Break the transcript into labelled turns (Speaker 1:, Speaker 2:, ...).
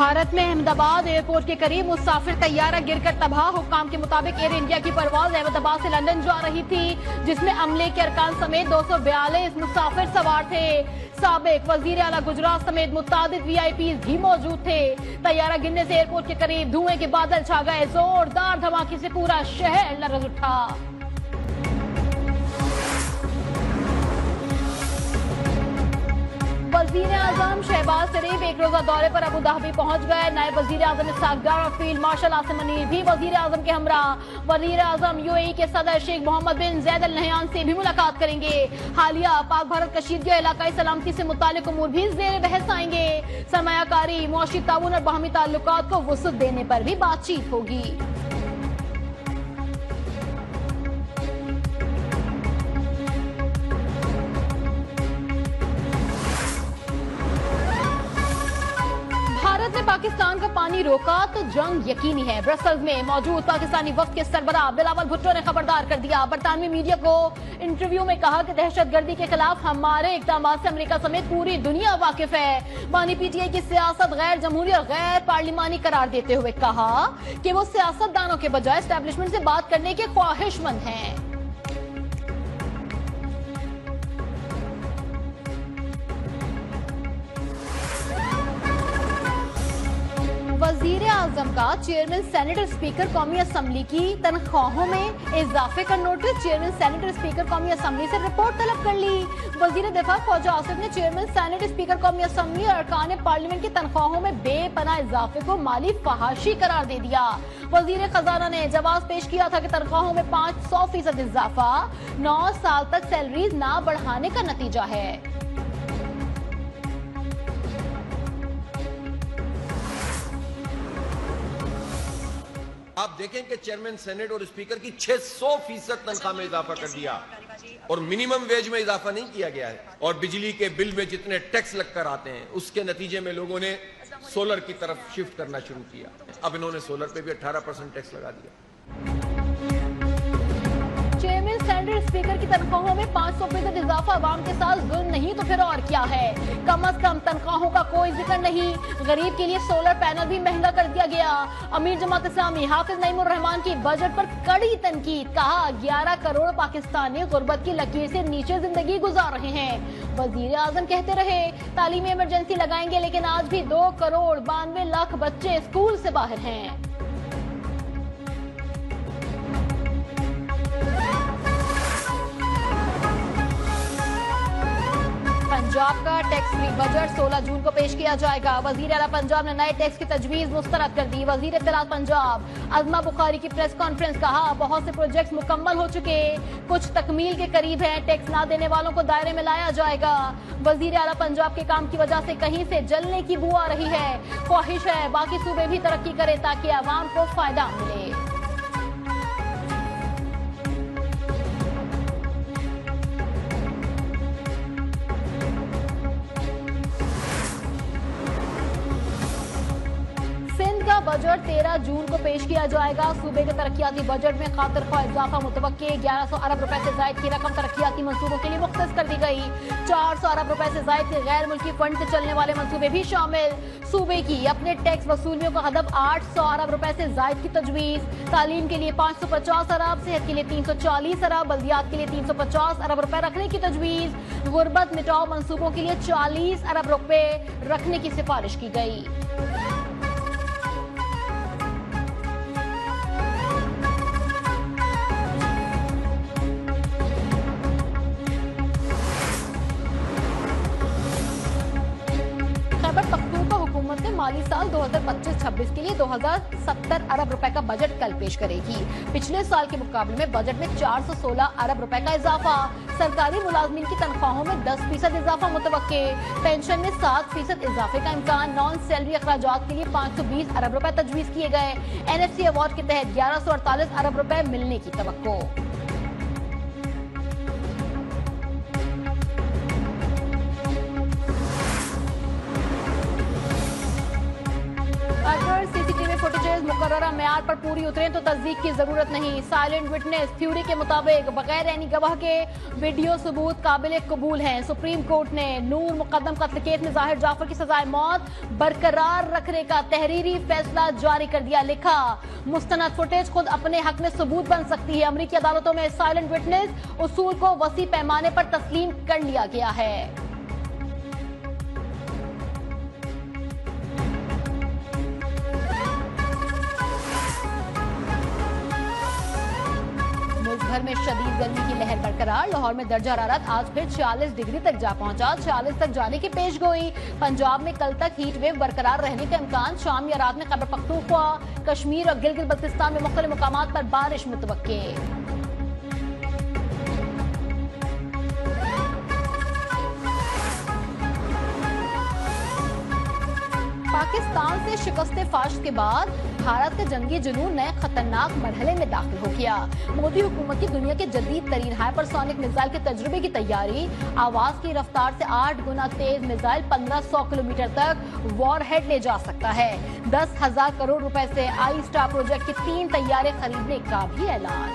Speaker 1: भारत में अहमदाबाद एयरपोर्ट के करीब मुसाफिर तैयारा गिरकर तबाह। हुक्काम के मुताबिक एयर इंडिया की परवाज अहमदाबाद से लंदन जा रही थी, जिसमें अमले के अरकान समेत 242 मुसाफिर सवार थे। साबिक वजीर आला गुजरात समेत मुतादिद वीआईपी भी मौजूद थे। तैयारा गिरने से एयरपोर्ट के करीब धुएं के बादल छा गए। जोरदार धमाके से पूरा शहर लरज उठा। वजीर आजम शहबाज शरीफ एक रोजा दौरे पर अबू धाबी पहुंच गए। नायब वजीर आजम इस्हाक डार, फील्ड मार्शल आसिम मुनीर भी वजीर आजम के हमरा। वजीर आजम यूएई के सदर शेख मोहम्मद बिन जैद अल नहयान से भी मुलाकात करेंगे। हालिया पाक भारत कशीदगी और इलाकाई सलामती से मुतालिक उमूर भी जेर बहस आएंगे। सरमायाकारी, मुआशी ताउन और बाहमी ताल्लुकात को वुसअत देने पर भी बातचीत होगी। भारत ने पाकिस्तान का पानी रोका तो जंग यकीनी है। ब्रसल्स में मौजूद पाकिस्तानी वफ्द के सरबराह बिलावल भुट्टो ने खबरदार कर दिया। बरतानवी मीडिया को इंटरव्यू में कहा कि दहशतगर्दी के खिलाफ हमारे इक़दामात से अमेरिका समेत पूरी दुनिया वाकिफ है। बानी पीटीआई की सियासत गैर जमहूरी और गैर पार्लिमानी करार देते हुए कहा कि वो सियासतदानों के बजाय एस्टेब्लिशमेंट से बात करने के ख्वाहिशमंद हैं। वजीर आजम का चेयरमैन सेनेट और स्पीकर कौमी असम्बली की तनख्वाहों में इजाफे का नोटिस। चेयरमैन सेनेट और स्पीकर कौमी असम्बली से रिपोर्ट तलब कर ली। वजीर दिफा ख्वाजा आसिफ ने चेयरमैन सेनेट, स्पीकर कौमी असम्बली और अरकान पार्लियामेंट की तनख्वाहों में बेपनाह इजाफे को माली फहाशी करार दे दिया। वजीर खजाना ने जवाब पेश किया था कि तनख्वाहों में 500% इजाफा 9 साल तक सैलरीज ना बढ़ाने का नतीजा है।
Speaker 2: आप देखें कि चेयरमैन सेनेट और स्पीकर की 600% तनख्वाह में इजाफा कर दिया और मिनिमम वेज में इजाफा नहीं किया गया है। और बिजली के बिल में जितने टैक्स लगकर आते हैं उसके नतीजे में लोगों ने सोलर की तरफ शिफ्ट करना शुरू किया। अब इन्होंने सोलर पे भी 18% टैक्स लगा दिया।
Speaker 1: चेयरमैन सेनेट स्पीकर की तनख्वाहों में 500% इजाफा अवाम के साथ जुल्म नहीं तो फिर और क्या है। कम अज कम तनख्वाहों का कोई जिक्र नहीं। गरीब के लिए सोलर पैनल भी महंगा कर दिया गया। अमीर जमात इस्लामी हाफिज नईमुर रहमान की बजट पर कड़ी तनकीद। कहा 11 करोड़ पाकिस्तानी गुर्बत की लकीर से नीचे जिंदगी गुजार रहे हैं। वजीर आजम कहते रहे तालीमी इमरजेंसी लगाएंगे, लेकिन आज भी 2 करोड़ 92 लाख बच्चे स्कूल से बाहर हैं। पंजाब का टैक्स फ्री बजट 16 जून को पेश किया जाएगा। वजीर आला पंजाब ने नए टैक्स की तजवीज मुस्तरद कर दी। वजीर इत्तलात पंजाब अज़मा बुखारी की प्रेस कॉन्फ्रेंस। कहा बहुत से प्रोजेक्ट्स मुकम्मल हो चुके, कुछ तकमील के करीब हैं। टैक्स ना देने वालों को दायरे में लाया जाएगा। वजीर आला पंजाब के काम की वजह से कहीं से जलने की बू आ रही है। ख्वाहिश है बाकी सूबे भी तरक्की करे ताकि आवाम को फायदा मिले। का बजट 13 जून को पेश किया जाएगा। सूबे के तरक्याती बजट में खातिर ख्वाह इजाफा मुतवक्के 1100 अरब रुपए से जायद की रकम तरक्याती मंसूबों के लिए मुख्तस कर दी गई। 400 अरब रुपए से जायद के गैर मुल्की फंड से चलने वाले मंसूबे भी शामिल। सूबे की अपने टैक्स वसूलियों का हदफ 800 अरब रुपए से जायद की तजवीज। तालीम के लिए 550 अरब, सेहत के लिए 340 अरब, बल्दियात के लिए 350 अरब रुपए रखने की तजवीज। गुर्बत मिटाओ मंसूबों के लिए 40 अरब रुपए रखने की सिफारिश की गई। माली साल 2025-26 के लिए 2070 अरब रुपए का बजट कल पेश करेगी। पिछले साल के मुकाबले में बजट में 416 अरब रुपए का इजाफा। सरकारी मुलाजमीन की तनख्वाहों में 10% इजाफा मुतवक्के। पेंशन में 7% इजाफे का इम्कान। नॉन सैलरी अखराजात के लिए 520 अरब रुपए तजवीज किए गए। NFC अवार्ड के तहत 1148 अरब रुपए मिलने की तवक्को। अगर सीसीटीवी फुटेजेस मुकर्रर मुकर्ररा मेयार पर पूरी उतरे तो तस्दीक की जरूरत नहीं। साइलेंट विटनेस थ्योरी के मुताबिक बगैर ऐनी गवाह के वीडियो सबूत काबिल कबूल हैं। सुप्रीम कोर्ट ने नूर मुकदम कत्ल केस में जाहिर जाफर की सजाए मौत बरकरार रखने का तहरीरी फैसला जारी कर दिया। लिखा, मुस्तनद फुटेज खुद अपने हक में सबूत बन सकती है। अमेरिकी अदालतों में साइलेंट विटनेस उसूल को वसी पैमाने पर तस्लीम कर लिया गया है। भर में शदीद गर्मी की लहर बरकरार। लाहौर में दर्जा हरारत आज फिर 46 डिग्री तक जा पहुंचा। 46 तक जाने की पेशगोई। पंजाब में कल तक हीट वेव बरकरार रहने का इम्कान। शाम या रात में खैबर पख्तूनख्वा, कश्मीर और गिलगित बल्तिस्तान में मुख्तलिफ मुकामात पर बारिश मुतवक्के। पाकिस्तान से शिकस्त फाश के बाद भारत का जंगी जुनून नए खतरनाक मरहले में दाखिल हो गया। मोदी हुकूमत की दुनिया के जदीद तरीन हाइपरसोनिक मिसाइल के तजुर्बे की तैयारी। आवाज की रफ्तार से 8 गुना तेज मिसाइल 1500 किलोमीटर तक वॉरहेड ले जा सकता है। 10,000 करोड़ रुपए से आई स्टार प्रोजेक्ट की 3 तैयारे खरीदने का भी ऐलान।